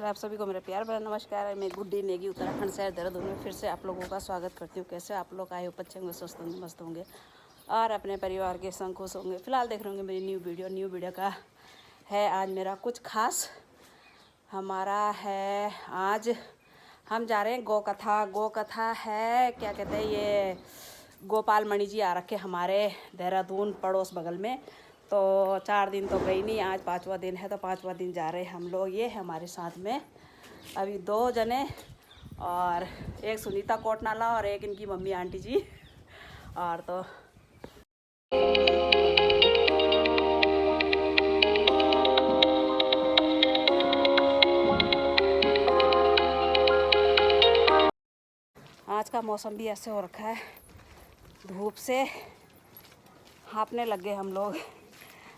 आप सभी को मेरा प्यार भरा नमस्कार। मैं गुड्डी नेगी उत्तराखंड शहर देहरादून में फिर से आप लोगों का स्वागत करती हूँ। कैसे आप लोग आए हो? अच्छे होंगे, स्वस्थ होंगे, मस्त होंगे और अपने परिवार के संग खुश होंगे। फिलहाल देख रहे होंगे मेरी न्यू वीडियो का है आज मेरा कुछ खास। हमारा है आज हम जा रहे हैं गौ कथा है, क्या कहते हैं ये, गोपाल मणि जी आ रखे हमारे देहरादून पड़ोस बगल में। तो 4 दिन तो गई नहीं, आज 5वां दिन है, तो 5वां दिन जा रहे हैं हम लोग। ये है हमारे साथ में अभी 2 जने और एक सुनीता कोटनाला और एक इनकी मम्मी आंटी जी। और तो आज का मौसम भी ऐसे हो रखा है, धूप से हाँपने लग गए हम लोग।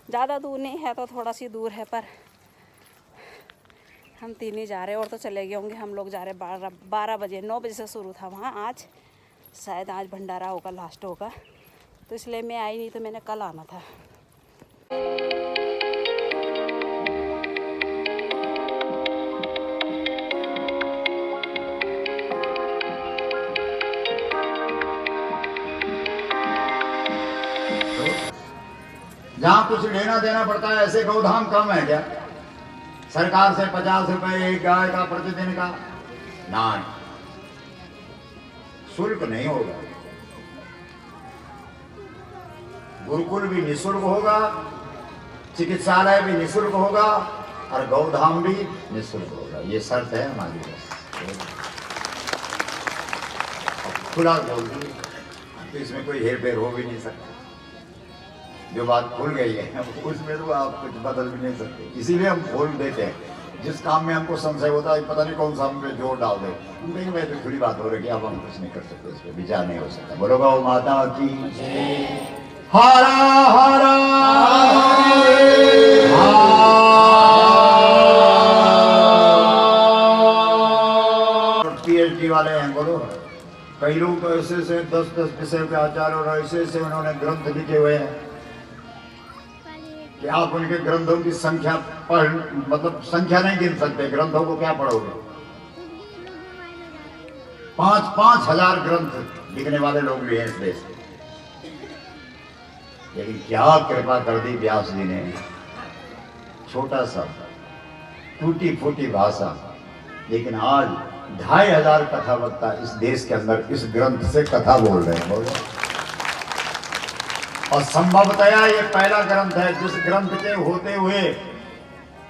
ज़्यादा दूर नहीं है, तो थोड़ा सी दूर है, पर हम 3 ही जा रहे हैं और तो चले गए होंगे। हम लोग जा रहे 12 बजे, 9 बजे से शुरू था वहाँ। आज शायद आज भंडारा होगा, लास्ट होगा, तो इसलिए मैं आई नहीं, तो मैंने कल आना था। जहाँ कुछ लेना देना पड़ता है, ऐसे गौधाम कम है क्या? सरकार से 50 रुपए एक गाय का प्रतिदिन का? नहीं, शुल्क नहीं होगा। गुरुकुल भी निःशुल्क होगा, चिकित्सालय भी निःशुल्क होगा और गौधाम भी निःशुल्क होगा। ये शर्त है हमारी। खुला बोल दी तो इसमें कोई हेर फेर हो भी नहीं सकता। जो बात खुल गई है उसमें तो आप कुछ बदल भी नहीं सकते। इसीलिए हम खोल देते हैं। जिस काम में हमको संशय होता है, पता नहीं कौन सा हम पे जोर डाल दे, लेकिन मैं तो खुली बात हो रही है, अब हम कुछ नहीं कर सकते, इस पर विचार नहीं हो सकता। बोलो गौ माता की हरा हरा PhD वाले हैं। बोलो, कई लोग तो ऐसे 10-10 विषय के आचार्य और ऐसे उन्होंने ग्रंथ लिखे हुए हैं कि आप उनके ग्रंथों की संख्या पढ़, मतलब संख्या नहीं गिन सकते। ग्रंथों को क्या पढ़ोगे? 5-5 हजार ग्रंथ लिखने वाले लोग भी हैं इस देश में। लेकिन क्या कृपा कर दी व्यास जी ने। छोटा सा टूटी फूटी भाषा, लेकिन आज 2500 कथावक्ता इस देश के अंदर इस ग्रंथ से कथा बोल रहे हैं। बोलो, और संभवतया ये पहला ग्रंथ है जिस ग्रंथ के होते हुए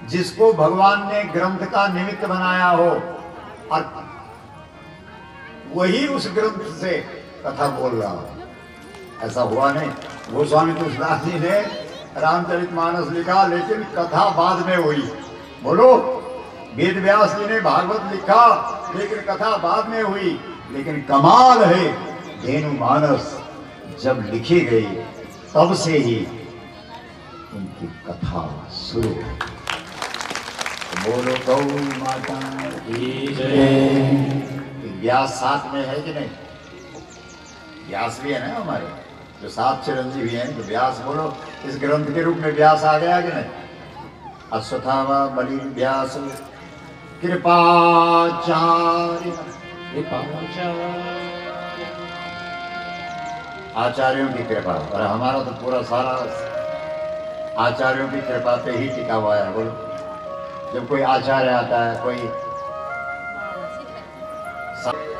जिसको भगवान ने ग्रंथ का निमित्त बनाया हो, और वही उस ग्रंथ से कथा बोल रहा हो। ऐसा हुआ नहीं। गोस्वामी तुलसीदास जी ने रामचरितमानस लिखा, लेकिन कथा बाद में हुई। बोलो, वेद व्यास जी ने भागवत लिखा, लेकिन कथा बाद में हुई। लेकिन कमाल है, धेनु मानस जब लिखी गई तब से ही उनकी कथा शुरू। बोलो गौ माता की जय। व्यास साथ में है कि नहीं? व्यास भी है ना हमारे, जो 7 चिरंजीवी हैं। तो व्यास बोलो, इस ग्रंथ के रूप में व्यास आ गया कि नहीं? अश्वत्थामा बलि व्यास कृपाचार्य, आचार्यों की कृपा। और हमारा तो पूरा सारा आचार्यों की कृपा पे ही टिका हुआ है। बोलो, जब कोई आचार्य आता है, कोई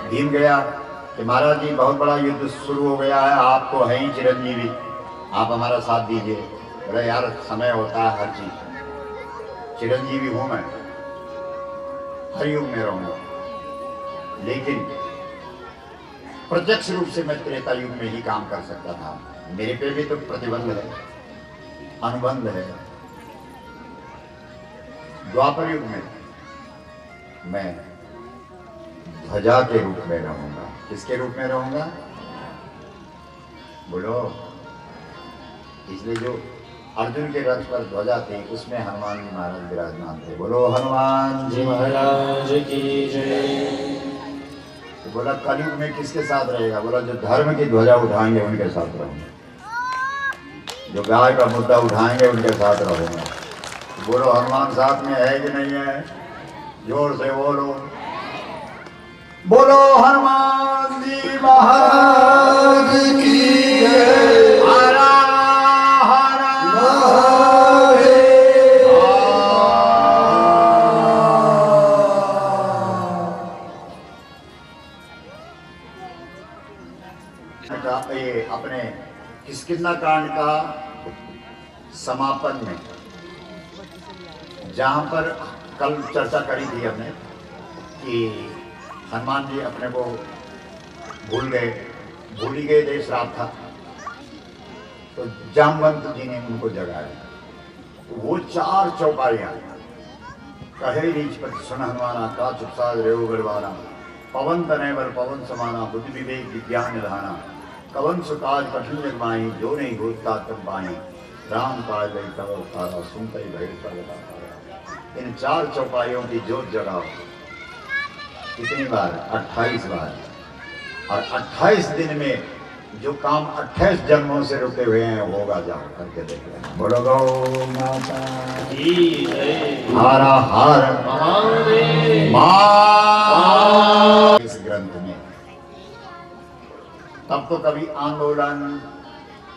भीम गया कि महाराज जी बहुत बड़ा युद्ध शुरू हो गया है, आपको है ही चिरंजीवी, आप हमारा साथ दीजिए। बोले, यार समय होता है हर चीज, चिरंजीवी हूं मैं, हर युग में रहूंगा, लेकिन प्रत्यक्ष रूप से मैं त्रेता युग में ही काम कर सकता था। मेरे पे भी तो प्रतिबंध है, अनुबंध है। द्वापर युग में मैं ध्वजा के रूप में रहूंगा। किसके रूप में रहूंगा? बोलो, इसलिए जो अर्जुन के रथ पर ध्वजा थी, उसमें हनुमान जी महाराज विराजमान थे। बोलो हनुमान जी महाराज की जय। तो बोला, कलयुग में किसके साथ रहेगा? बोला, जो धर्म की ध्वजा उठाएंगे उनके साथ रहूंगा, जो गाय का मुद्दा उठाएंगे उनके साथ रहूंगा। तो बोलो, हनुमान साथ में है कि नहीं है? जोर से बोलो, बोलो हनुमान जी महाराज की जय। हर हर महादेव। ये अपने किष्किंधा कांड का समापन में जहां पर कल चर्चा करी थी हमने कि हनुमान जी अपने को भूल ही गए थे, श्राप था, तो जामवंत जी ने उनको जगाया। तो वो 4 चौपाइयां कहे रीच पर सुन हनुमाना, का चुपसाद रेव बलवाना, पवन तनय बर पवन समाना, बुद्धि विवेक विज्ञान निधाना, कवन सुकाज कठिन जगमाई, जो नहीं होता तब पाई, राम काज गई तब अवतारा, सुनते ही भय सर्वदा। इन 4 चौपाइयों की जोत जगाओ। कितनी बार? 28 बार। और 28 दिन में जो काम 28 जन्मों से रुके हुए हैं होगा, जाओ करके देख लेना। बोलो गौ माता की जय। हारा हार महादेव। इस ग्रंथ में तब तो कभी आंदोलन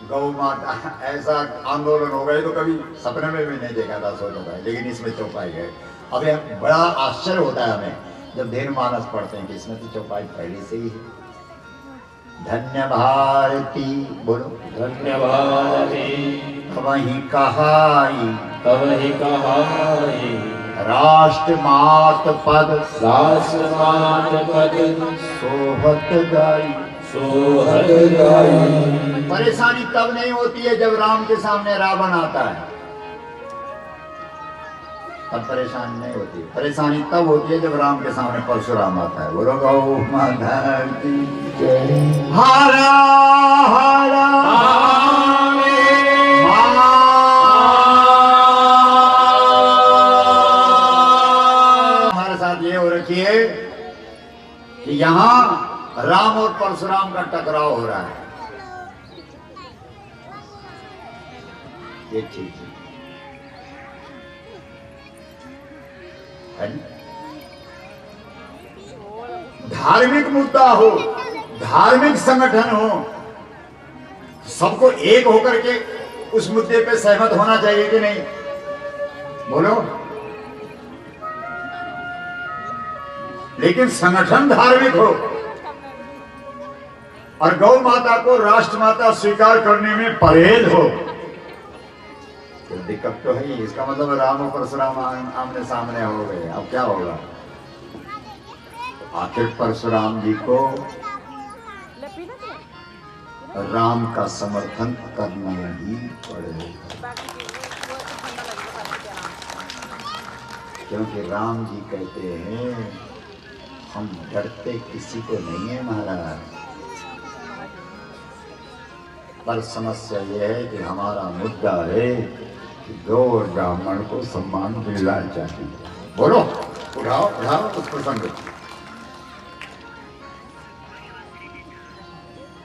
गौ माता ऐसा आंदोलन हो गए तो कभी सपने में भी नहीं देखा था, सोचा था, लेकिन इसमें चौपाई है। अब बड़ा आश्चर्य होता है हमें जब धीर मानस पढ़ते हैं कि इसमें तो चौपाई पहले से ही है। धन्य भारती, बोलो धन्य भारती, वही कहाई, तवहि कहाई, राष्ट्र मात पद, राष्ट्र मात पद, सोहत गाई, सोहत गाई। परेशानी तब नहीं होती है जब राम के सामने रावण आता है, तब परेशानी नहीं होती। परेशानी तब होती है जब राम के सामने परशुराम आता है। बोलो गौ माता की जय। हरा हरा हमारे साथ ये हो रखी है कि यहाँ राम और परशुराम का टकराव हो रहा है। ये चीज है, धार्मिक मुद्दा हो, धार्मिक संगठन हो, सबको एक होकर के उस मुद्दे पे सहमत होना चाहिए कि नहीं? बोलो। लेकिन संगठन धार्मिक हो और गौ माता को राष्ट्र माता स्वीकार करने में परहेज हो तो दिक्कत तो है ही। इसका मतलब राम और परशुराम आमने सामने हो गए। अब क्या होगा? आखिर परशुराम जी को राम का समर्थन करना ही पड़ेगा, क्योंकि राम जी कहते हैं हम डरते किसी को नहीं है महाराज, पर समस्या यह है कि हमारा मुद्दा है कि गौ और ब्राह्मण को सम्मान मिलना चाहिए। बोलो, उठाओ उठाओ उस प्रसंग को।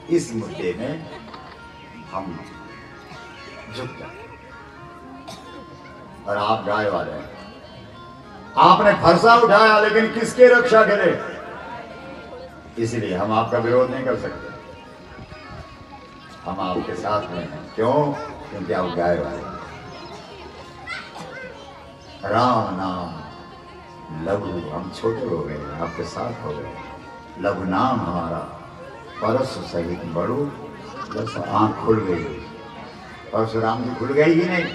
इस मुद्दे में हम झुक जाए और आप गाय वाले हैं। आपने फरसा उठाया लेकिन किसके रक्षा करे? इसलिए हम आपका विरोध नहीं कर सकते, हम आपके साथ में हैं। क्यों? क्योंकि आप गाय वाले। राम नाम लघु, हम छोटे हो गए, आपके साथ हो गए। लघु नाम हमारा परस सहित बड़ो, बस आंख खुल गई। परशुराम जी खुल गई ही नहीं।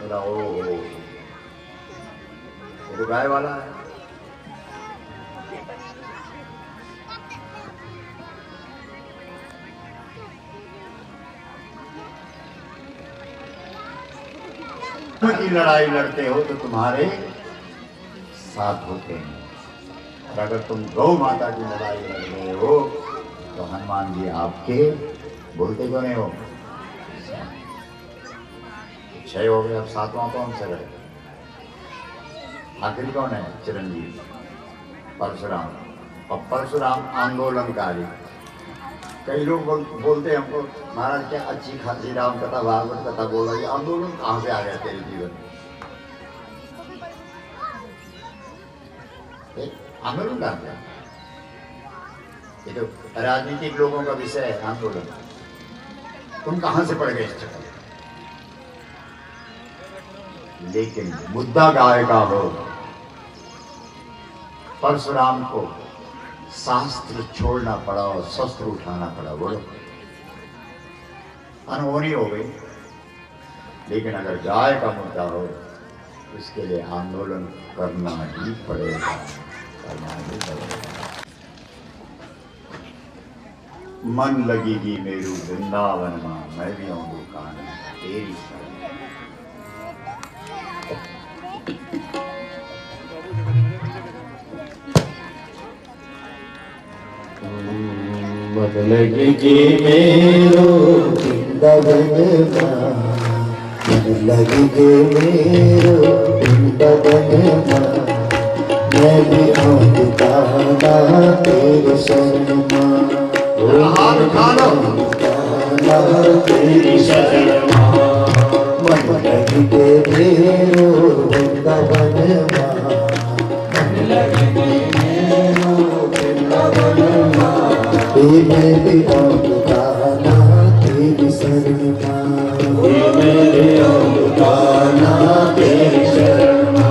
बोला ओ तो गाय वाला है। की लड़ाई लड़ते हो तो तुम्हारे साथ होते हैं, और अगर तुम गौ माता की लड़ाई लड़ रहे हो तो हनुमान जी आपके बोलते क्यों नहीं हो? 6 हो गए, अब 7वां कौन से रहे? आखिरी कौन है? चिरंजीव परशुराम। और परशुराम आंदोलनकारी। कई लोग बोलते हैं हमको, महाराज क्या अच्छी खासी राम कथा भागवत कथा बोला, ये आंदोलन कहाँ से आ गया तेरे जीवन? आंदोलन कहाँ गया? ये तो राजनीतिक लोगों का विषय है आंदोलन। तुम कहां से पड़ गए इस चक्कर? लेकिन मुद्दा गाय का हो। परशुराम को शास्त्र छोड़ना पड़ा और शस्त्र उठाना पड़ा। बोलो, अनहोनी हो गई। लेकिन अगर गाय का मुद्दा हो उसके लिए आंदोलन करना ही पड़ेगा, करना ही पड़ेगा। मन लगेगी मेरू वृंदावन में, मैं भी आऊंगी कहानी तेरी शरण। मन लगेगी मेरो वृंदावन माँ, मन लगेगी मेरो वृंदावन माँ, मैं भी आऊँ गाना तेरे शरण माँ। हाथ उठा लो। गाना तेरी शरण माँ, मन लगेगी मेरो वृंदावन माँ, मन लगेगी मेरो वृंदावन माँ, मैं भी आऊँ गाना तेरी शरण माँ, मैं भी आऊँ गाना तेरी शरण माँ।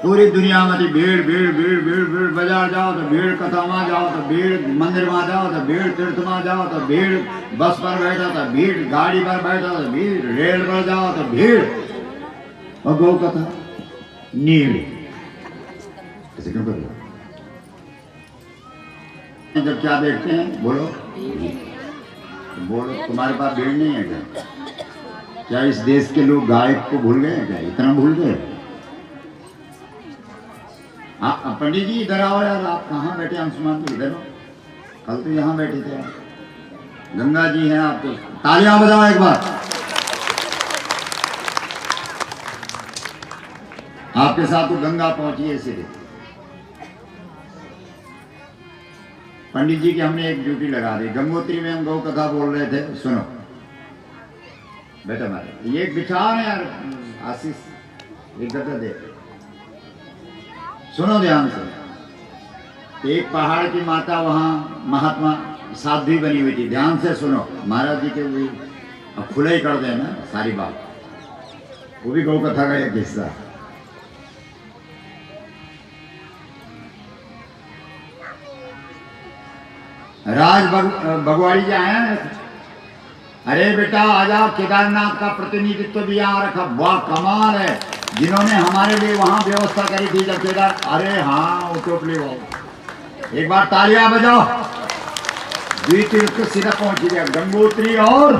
पूरी दुनिया में भीड़ भीड़ भीड़ भीड़ भीड़, बाजार जाओ तो भीड़, कथा में जाओ तो भीड़, मंदिर में जाओ तो भीड़, तीर्थ में जाओ तो भीड़, बस पर बैठा तो भीड़, गाड़ी पर बैठा तो भीड़, रेल पर जाओ तो भीड़। और गौ कथा नीड़ ऐसे क्यों कर रहे हो? जब क्या देखते हैं बोलो, बोलो तुम्हारे पास भीड़ नहीं है क्या? क्या इस देश के लोग गाय को भूल गए हैं क्या? इतना भूल गए? हाँ पंडित जी इधर आओ यार, आप कहाँ बैठे? अंशुमान तो इधर हो, कल तो यहाँ बैठे थे आप। गंगा जी हैं आपको, तालियां बजाओ एक बार। आपके साथ तो गंगा पहुंची है सीधे। पंडित जी की हमने एक ड्यूटी लगा दी। गंगोत्री में हम गौ कथा बोल रहे थे, सुनो बेटा मारे, ये एक बिछाओ है यार आशीष, एक गद्दा दे, सुनो ध्यान से। एक पहाड़ की माता वहां महात्मा साध्वी बनी हुई थी, ध्यान से सुनो। महाराज जी के भी अब खुले ही कर देना सारी बात, वो भी गौ कथा का एक हिस्सा। राज भगवाड़ी जी आया है, अरे बेटा आ जाओ, केदारनाथ का प्रतिनिधित्व भी यहाँ रखा। वाह कमाल है, जिन्होंने हमारे लिए वहां व्यवस्था करी थी जब केदार। अरे हाँ वो टोपली वो, एक बार तालियां बजाओ। द्वितीर्थ सीधा पहुंच गया, गंगोत्री और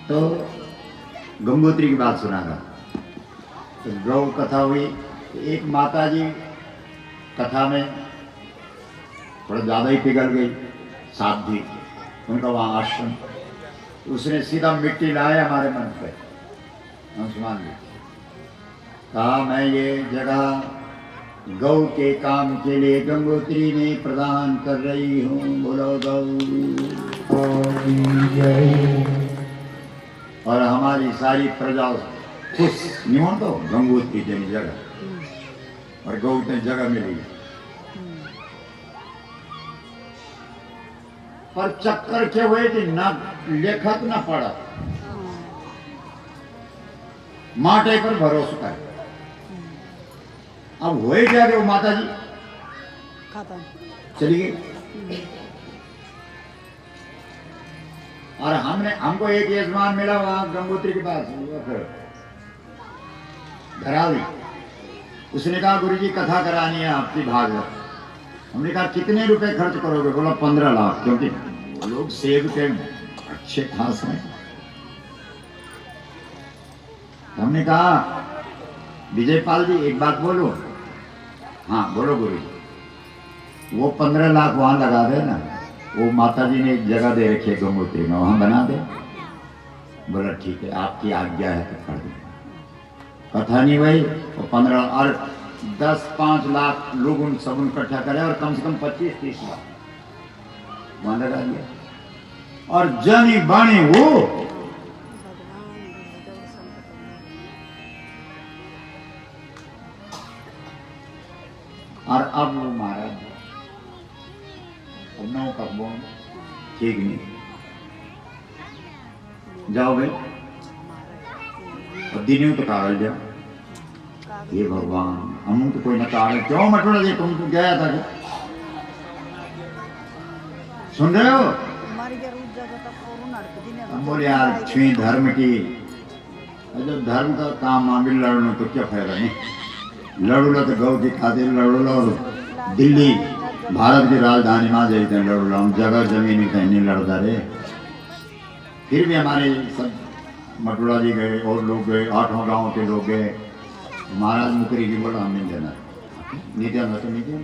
तो गंगोत्री की बात सुनागा। तो गौ कथा हुई, एक माता जी कथा में थोड़ा ज्यादा ही पिघल गई, साध्वी, उनका वहां आश्रम, उसने सीधा मिट्टी लाया हमारे मन पे। अंशुमान जी कहा मैं ये जगह गौ के काम के लिए गंगोत्री में प्रदान कर रही हूँ, बोलो गौ। और हमारी सारी प्रजा खुश नहीं हो तो गंगोत्री जनी जगह और गौ ने जगह मिली। पर चक्कर क्या हुए कि न लेखक न पड़ा, माटे पर भरोसा कर। अब हुए क्या कि वो माता जी चली गई और हमको एक यजमान मिला वहां गंगोत्री के पास, धरावी। उसने कहा गुरुजी कथा करानी है आपकी भागवत। हमने कहा कितने रुपए खर्च करोगे? बोला 15 लाख, क्योंकि लोग सेब के अच्छे खास हैं। हमने कहा विजयपाल जी एक बात बोलो। हाँ बोलो गुरुजी। वो 15 लाख वहाँ लगा दे ना, वो माता जी ने एक जगह दे रखी है गंगोत्री में, वहाँ बना दे। बोला ठीक है, आपकी आज्ञा है तो कर दे। कथा नहीं भाई, वो 15 और 10-5 लाख लोग उन सब इकट्ठा करे और कम से कम 25-30 लाख वहाँ लगा दिया। और जनी बाणी वो और अब वो महाराज नौ कब बोल ठीक नहीं, जाओ भाई दिन तो कागज जाओ। ये भगवान हम तो कोई ना कागज क्यों मटोड़ा दे, तुम तो गया था क्या? सुन रहे हो? हम बोले यार छुई धर्म की, जब धर्म का काम मांगे लड़ने तो क्या फायदा नहीं। लड़ूला तो गौ की खातिर लड़ूला, और दिल्ली भारत की राजधानी में जाते लड़ूला, हम जगह जमीन कहीं नहीं लड़ता रे। फिर भी हमारे सब मटोड़ा जी गए और लोग गए, 8 गांव के लोग गए। महाराज मुकरी की बोला हम नहीं देना, नहीं देना तो नहीं देना।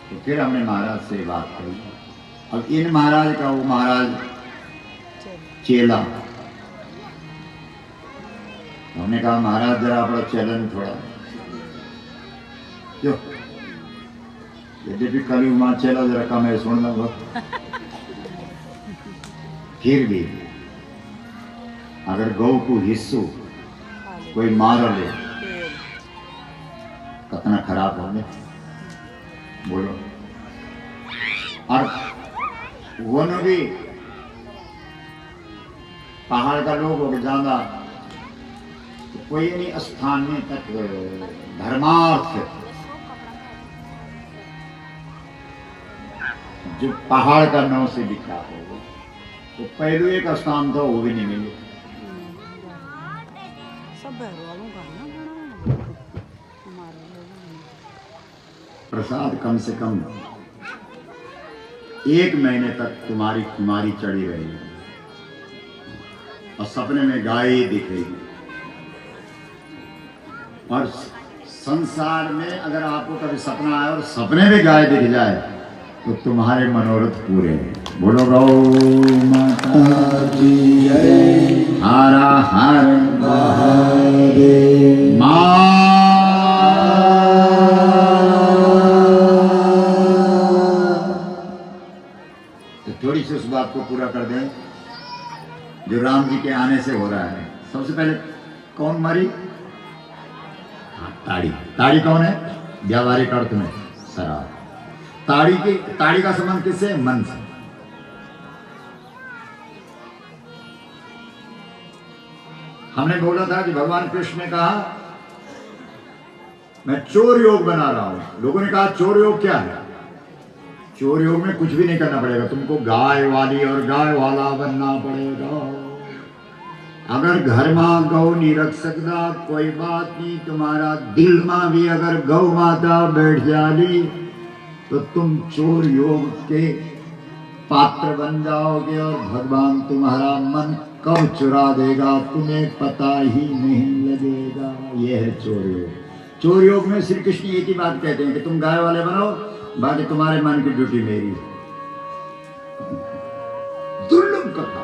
तो फिर हमने महाराज से बात करी। अब इन महाराज का वो महाराज चेला, हमने कहा महाराज जरा अपना चैलेंज थोड़ा क्यों, यद्यपि कल वहां चेला जरा कम है, सुन लो। फिर भी अगर गौ को हिस्सों कोई मार ले कितना खराब हो गया बोलो। और वो न भी पहाड़ का लोग हो ज्यादा, तो कोई नहीं स्थान में तक धर्मार्थ जो पहाड़ का नाव से दिखा हो, तो पहलू एक स्थान था वो भी नहीं मिले। प्रसाद कम से कम 1 महीने तक तुम्हारी कुमारी चढ़ी रहेगी और सपने में गाय दिखेगी। और संसार में अगर आपको कभी सपना आए और सपने में गाय दिख जाए तो तुम्हारे मनोरथ पूरे हैं। बोलो गौ माता की जय, हरा हर महादेव। तो थोड़ी सी उस बात को पूरा कर दें जो राम जी के आने से हो रहा है। सबसे पहले कौन मारी? ताड़ी। ताड़ी कौन है? व्यावहारिक अर्थ में शराब। ताड़ी का संबंध किससे? मन से। हमने बोला था कि भगवान कृष्ण ने कहा मैं चोर योग बना रहा हूं। लोगों ने कहा चोर योग क्या है? चोर योग में कुछ भी नहीं करना पड़ेगा, तुमको गाय वाली और गाय वाला बनना पड़ेगा। अगर घर में गौ नहीं रख सकता कोई बात नहीं, तुम्हारा दिल में भी अगर गौ माता बैठ जाली तो तुम चोर योग के पात्र बन जाओगे और भगवान तुम्हारा मन कब चुरा देगा तुम्हें पता ही नहीं लगेगा। यह है चोर योग। चोर योग में श्री कृष्ण एक ही बात कहते हैं कि तुम गाय वाले बनो, बाकी तुम्हारे मन की ड्यूटी मेरी। दुर्लभ कथा।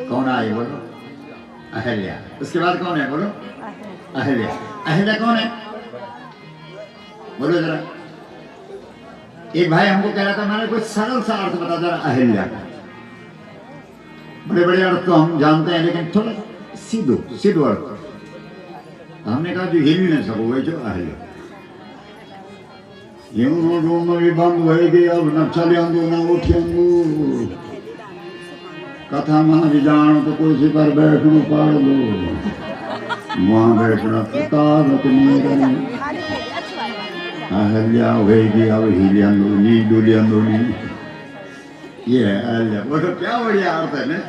कौन आए बोलो? अहल्या। उसके बाद कौन है बोलो? अहल्या। अहल्या कौन है बोलो जरा? एक भाई हमको कह रहा था मैंने कुछ सरल सा अर्थ बता जरा अहल्या का। बड़े बड़े अर्थ तो हम जानते हैं लेकिन थोड़ा सीधो अर्थ। हमने कहा जो हिल नहीं सको वही जो अहल्या। भी बंद होगी अब न चलेंगू न उठेंगू। कथा में भी जानो तो कुर्सी पर बैठना पड़ दो, वहां बैठना प्रताप नहीं। अहल्या होगी अब हिलियांदोनी डुलियांदोनी। ये है अहल्या। वो तो क्या बढ़िया अर्थ है ना।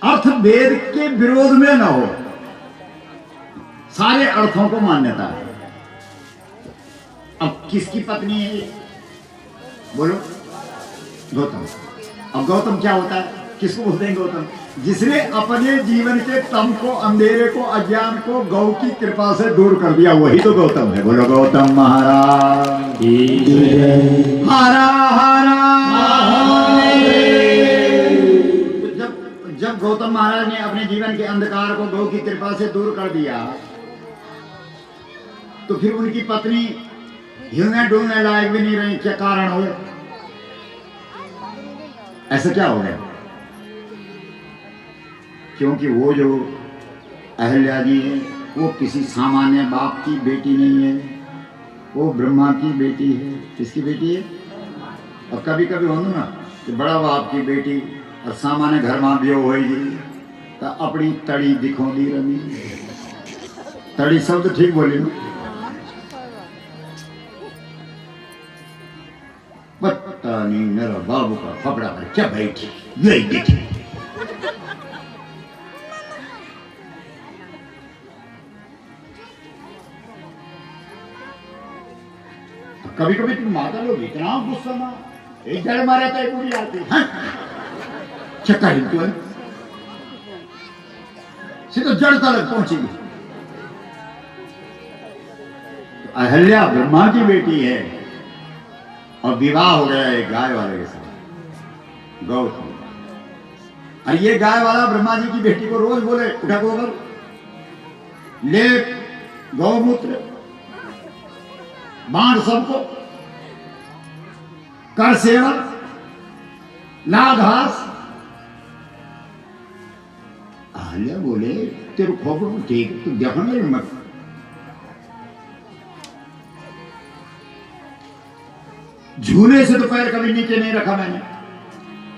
अर्थ वेद के विरोध में न हो, सारे अर्थों को मान्यता है। अब किसकी पत्नी है बोलो? गौतम। अब गौतम क्या होता है? किसको बोलते हैं गौतम? जिसने अपने जीवन के तम को, अंधेरे को, अज्ञान को गौ की कृपा से दूर कर दिया, वही तो गौतम है। बोलो गौतम महाराज की जय। हरा हरा। जब गौतम महाराज ने अपने जीवन के अंधकार को गौ की कृपा से दूर कर दिया, तो फिर उनकी पत्नी हिलने डुलने लायक भी नहीं रही। क्या कारण हो? ऐसा क्या हो गया? क्योंकि वो जो अहल्या जी है वो किसी सामान्य बाप की बेटी नहीं है, वो ब्रह्मा की बेटी है। किसकी बेटी है? और कभी कभी हो ना कि बड़ा बाप की बेटी और सामान्य घर में भी होगी तो अपनी तड़ी दिखोंदी रही। तड़ी शब्द ठीक बोली ना? पता नहीं मेरा बाबू का कपड़ा पर क्या बैठी, यही देखी। कभी कभी तुम माता लोग इतना गुस्सा ना, एक जड़ मारा था पूरी आती चक्का हिलती है, सीधे जड़ तक पहुंचेगी। तो अहल्या ब्रह्मा की बेटी है और विवाह हो गया एक गाय वाले के साथ, गौतम। और ये गाय वाला ब्रह्मा जी की बेटी को रोज बोले उठा गोबर ले, गौमूत्र बांट सबको, कर सेवन, ला घास। अहल्या बोले तेरे खोपड़ ठीक, तू देखो ना मत। झूले से तो पैर कभी नीचे नहीं रखा मैंने,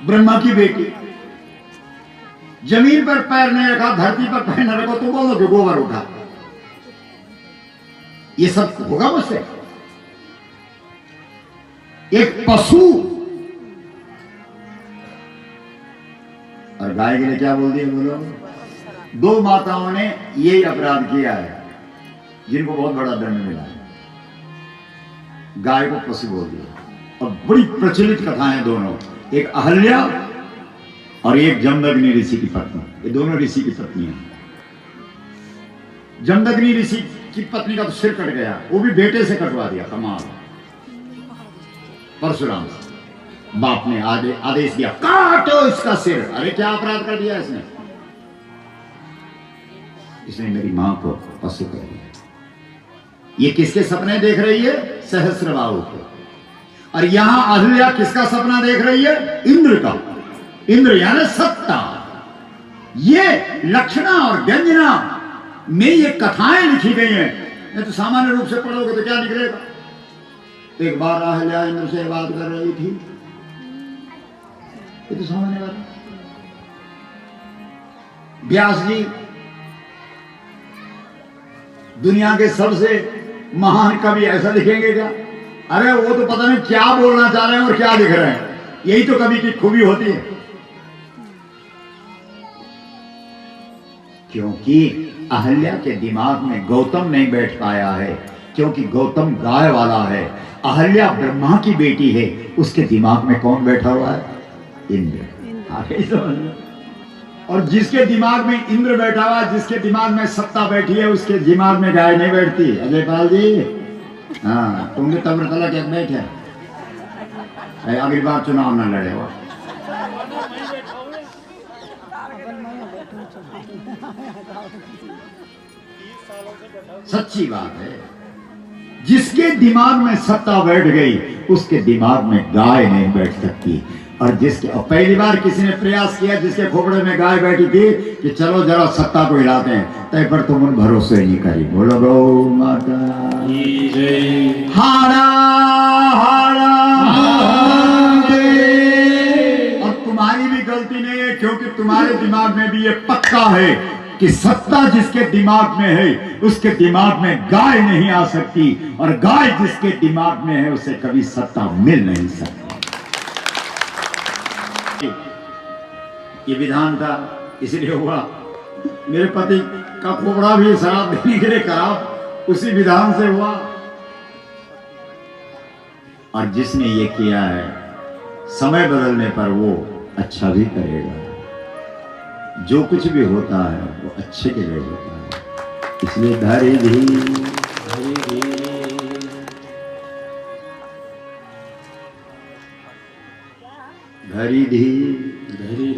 ब्रह्मा की बेटी। जमीन पर पैर नहीं रखा, धरती पर पैर न रखो तो बोलो कि गोबर उठा। ये सब होगा मुझसे? एक पशु। और गाय के लिए क्या बोल दिया? बोलो, दो माताओं ने यही अपराध किया है जिनको बहुत बड़ा दंड मिला है। गाय को पशु बोल दिया। और बड़ी प्रचलित कथाएं दोनों, एक अहल्या और एक जमदग्नि ऋषि की पत्नी। ये दोनों ऋषि की पत्नी हैं। जमदग्नि ऋषि की पत्नी का तो सिर कट गया, वो भी बेटे से कटवा दिया। कमाल। परशुराम से बाप ने आदेश दिया काटो इसका सिर। अरे क्या अपराध कर दिया इसने? इसने मेरी मां को पशु कर दिया। ये किसके सपने देख रही है? सहस्रबाहु के। और यहां अहल्या किसका सपना देख रही है? इंद्र का। इंद्र यानी सत्ता। ये लक्षणा और व्यंजना में ये कथाएं लिखी गई हैं। नहीं तो सामान्य रूप से पढ़ोगे तो क्या निकलेगा? एक बार अहल्या इंद्र से बात कर रही थी, ये तो सामान्य बात। व्यास जी दुनिया के सबसे महान कवि, ऐसा लिखेंगे क्या? अरे वो तो पता नहीं क्या बोलना चाह रहे हैं और क्या लिख रहे हैं। यही तो कवि की खूबी होती है। क्योंकि अहल्या के दिमाग में गौतम नहीं बैठ पाया है, क्योंकि गौतम गाय वाला है। अहल्या ब्रह्मा की बेटी है, उसके दिमाग में कौन बैठा हुआ है? इंद्र। आगे समझ। और जिसके दिमाग में इंद्र बैठा हुआ, जिसके दिमाग में सत्ता बैठी है, उसके दिमाग में गाय नहीं बैठती। अजय पाल जी, हाँ तुम भी तब तला क्या बैठे? अगली बार चुनाव न लड़े हो। सच्ची बात है। जिसके दिमाग में सत्ता बैठ गई, उसके दिमाग में गाय नहीं बैठ सकती। और जिसके पहली बार किसी ने प्रयास किया, जिसके खोपड़े में गाय बैठी थी कि चलो जरा सत्ता को हिलाते हैं, तय पर तुम उन भरोसे नहीं करी। बोलो गौ माता की जय। हारा हारा। और तुम्हारी भी गलती नहीं है, क्योंकि तुम्हारे दिमाग में भी ये पक्का है कि सत्ता जिसके दिमाग में है, उसके दिमाग में गाय नहीं आ सकती। और गाय जिसके दिमाग में है, उसे कभी सत्ता मिल नहीं सकती। ये विधान था, इसलिए हुआ। मेरे पति का खोपड़ा भी शराब देने के लिए खराब उसी विधान से हुआ। और जिसने ये किया है, समय बदलने पर वो अच्छा भी करेगा। जो कुछ भी होता है वो अच्छे के लिए होता है। इसलिए धरी धी धरी धी धरी